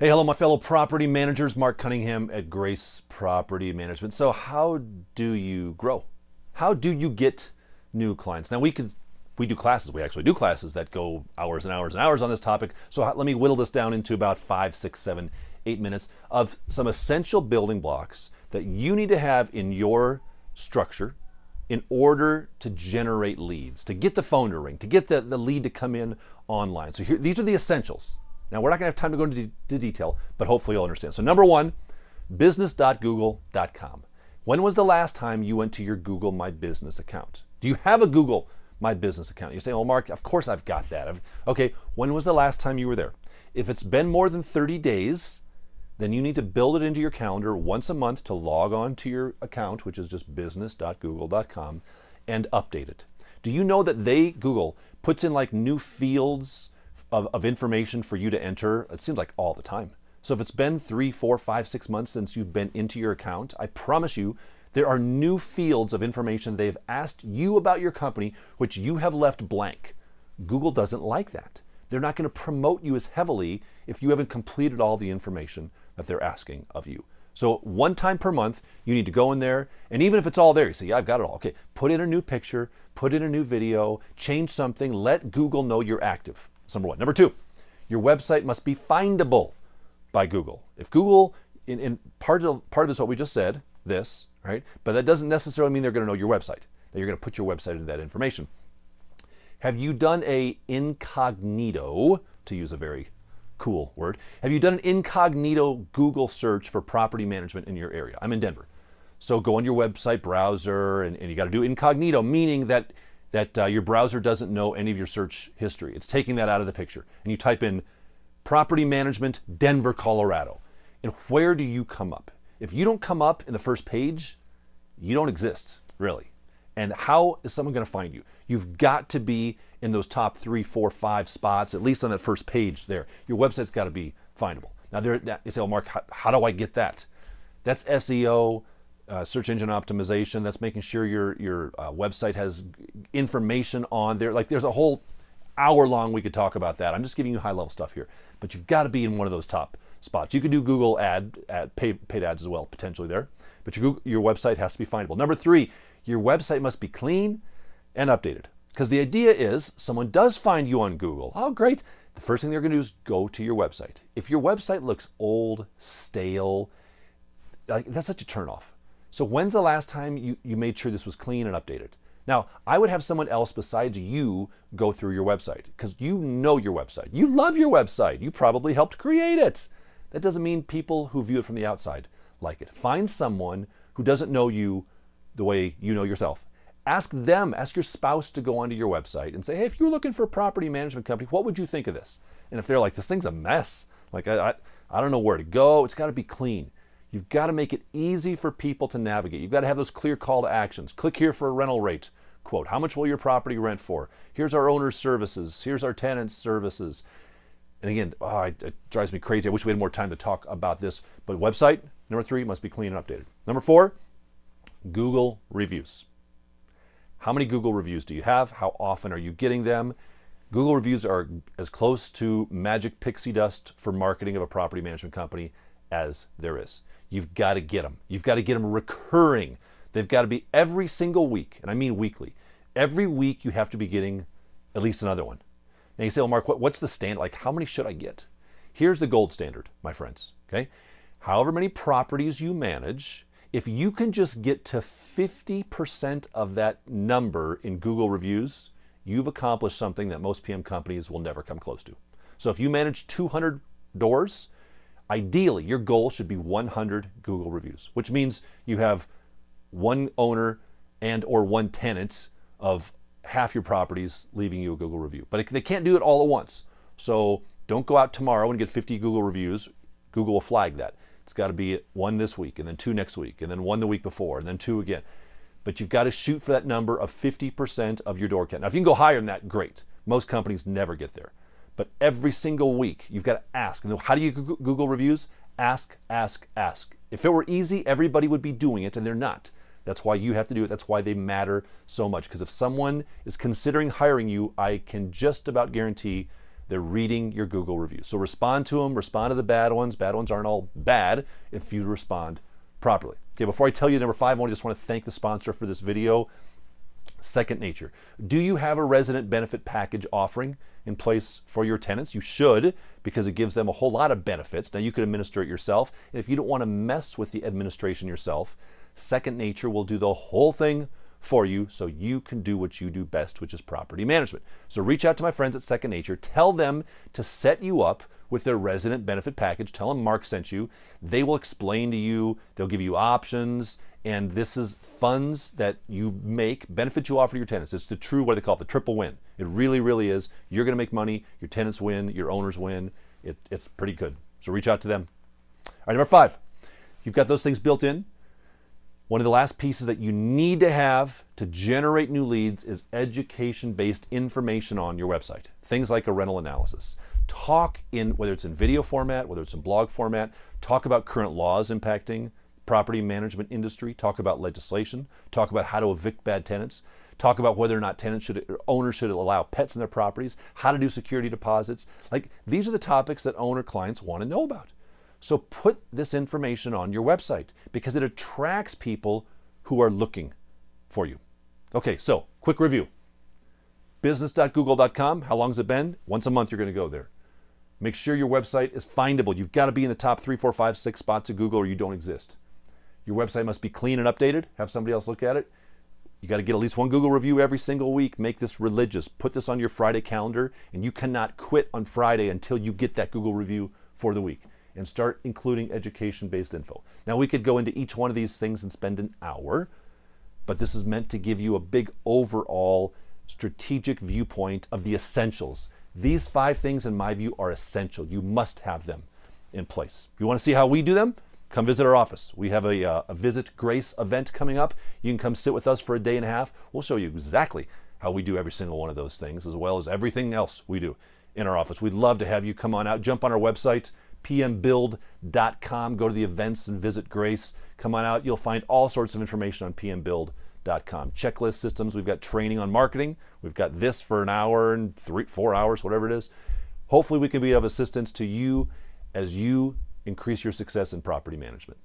Hey, hello, my fellow property managers. Marc Cunningham at Grace Property Management. So how do you grow? How do you get new clients? Now, we do classes. We actually do classes that go hours and hours and hours on this topic. So let me whittle this down into about 5, 6, 7, 8 minutes of some essential building blocks that you need to have in your structure in order to generate leads, to get the phone to ring, to get the lead to come in online. So these are the essentials. Now, we're not going to have time to go into detail, but hopefully you'll understand. So number one, business.google.com. When was the last time you went to your Google My Business account? Do you have a Google My Business account? You say, well, Mark, of course I've got that. Okay, when was the last time you were there? If it's been more than 30 days, then you need to build it into your calendar once a month to log on to your account, which is just business.google.com, and update it. Do you know that Google, puts in like new fields of information for you to enter? It seems like all the time. So if it's been 3, 4, 5, 6 months since you've been into your account, I promise you there are new fields of information they've asked you about your company, which you have left blank. Google doesn't like that. They're not going to promote you as heavily if you haven't completed all the information that they're asking of you. So one time per month, you need to go in there, and even if it's all there, you say, yeah, I've got it all. Okay, put in a new picture, put in a new video, change something, let Google know you're active. That's number one. Number two, your website must be findable by Google. If Google, in part of this is what we just said, this, right? But that doesn't necessarily mean they're going to know your website, that you're going to put your website into that information. Have you done a incognito, to use a very cool word, have you done an incognito Google search for property management in your area? I'm in Denver. So go on your website browser, and you got to do incognito, meaning that your browser doesn't know any of your search history. It's taking that out of the picture. And you type in property management, Denver, Colorado. And where do you come up? If you don't come up in the first page, you don't exist, really. And how is someone going to find you? You've got to be in those top 3, 4, 5 spots, at least on that first page there. Your website's got to be findable. Now, you say, well, Mark, how do I get that? That's SEO, search engine optimization. That's making sure your website has information on there. Like, there's a whole hour long we could talk about that. I'm just giving you high level stuff here. But you've got to be in one of those top spots. You could do Google paid ads as well, potentially there. But your website has to be findable. Number 3, your website must be clean and updated. Because the idea is someone does find you on Google. Oh, great. The first thing they're going to do is go to your website. If your website looks old, stale, that's such a turnoff. So when's the last time you made sure this was clean and updated? Now, I would have someone else besides you go through your website because you know your website. You love your website. You probably helped create it. That doesn't mean people who view it from the outside like it. Find someone who doesn't know you the way you know yourself. Ask your spouse to go onto your website and say, hey, if you were looking for a property management company, what would you think of this? And if they're like, this thing's a mess, like I don't know where to go, it's got to be clean. You've got to make it easy for people to navigate. You've got to have those clear call to actions. Click here for a rental rate quote. How much will your property rent for? Here's our owner's services. Here's our tenant's services. And again, it drives me crazy. I wish we had more time to talk about this. But website, number 3, must be clean and updated. Number 4, Google reviews. How many Google reviews do you have? How often are you getting them? Google reviews are as close to magic pixie dust for marketing of a property management company as there is. You've got to get them. You've got to get them recurring. They've got to be every single week, and I mean weekly. Every week you have to be getting at least another one. Now you say, well, Mark, what's the standard? Like, how many should I get? Here's the gold standard, my friends, okay? However many properties you manage, if you can just get to 50% of that number in Google reviews, you've accomplished something that most PM companies will never come close to. So if you manage 200 doors, ideally your goal should be 100 Google reviews, which means you have one owner and or one tenant of half your properties leaving you a Google review. But they can't do it all at once. So don't go out tomorrow and get 50 Google reviews. Google will flag that. It's got to be 1 this week, and then 2 next week, and then 1 the week before, and then 2 again. But you've got to shoot for that number of 50% of your door count. Now, if you can go higher than that, great. Most companies never get there. But every single week, you've got to ask. And how do you Google reviews? Ask, ask, ask. If it were easy, everybody would be doing it, and they're not. That's why you have to do it. That's why they matter so much. Because if someone is considering hiring you, I can just about guarantee they're reading your Google reviews. So respond to them, respond to the bad ones. Bad ones aren't all bad if you respond properly. Okay, before I tell you number 5, I just want to thank the sponsor for this video, Second Nature. Do you have a resident benefit package offering in place for your tenants? You should, because it gives them a whole lot of benefits. Now you could administer it yourself, and if you don't want to mess with the administration yourself, Second Nature will do the whole thing for you so you can do what you do best, which is property management. So reach out to my friends at Second Nature. Tell them to set you up with their resident benefit package. Tell them Mark sent you. They will explain to you. They'll give you options. And this is funds that you make, benefits you offer to your tenants. It's the true, what do they call it, the triple win. It really, really is. You're going to make money. Your tenants win. Your owners win. It's pretty good. So reach out to them. All right, number 5. You've got those things built in. One of the last pieces that you need to have to generate new leads is education-based information on your website. Things like a rental analysis. Talk in, whether it's in video format, whether it's in blog format, talk about current laws impacting property management industry, talk about legislation, talk about how to evict bad tenants, talk about whether or not owners should allow pets in their properties, how to do security deposits. Like, these are the topics that owner clients want to know about. So put this information on your website because it attracts people who are looking for you. Okay, so quick review. Business.google.com, how long has it been? Once a month you're going to go there. Make sure your website is findable. You've got to be in the top 3, 4, 5, 6 spots of Google or you don't exist. Your website must be clean and updated. Have somebody else look at it. You got to get at least one Google review every single week. Make this religious. Put this on your Friday calendar, and you cannot quit on Friday until you get that Google review for the week. And start including education-based info. Now, we could go into each one of these things and spend an hour, but this is meant to give you a big overall strategic viewpoint of the essentials. These 5 things, in my view, are essential. You must have them in place. If you want to see how we do them, come visit our office. We have a Visit Grace event coming up. You can come sit with us for a day and a half. We'll show you exactly how we do every single one of those things, as well as everything else we do in our office. We'd love to have you come on out. Jump on our website, pmbuild.com. Go to the events and Visit Grace. Come on out. You'll find all sorts of information on pmbuild.com. Checklist systems. We've got training on marketing. We've got this for an hour and 4 hours, whatever it is. Hopefully we can be of assistance to you as you increase your success in property management.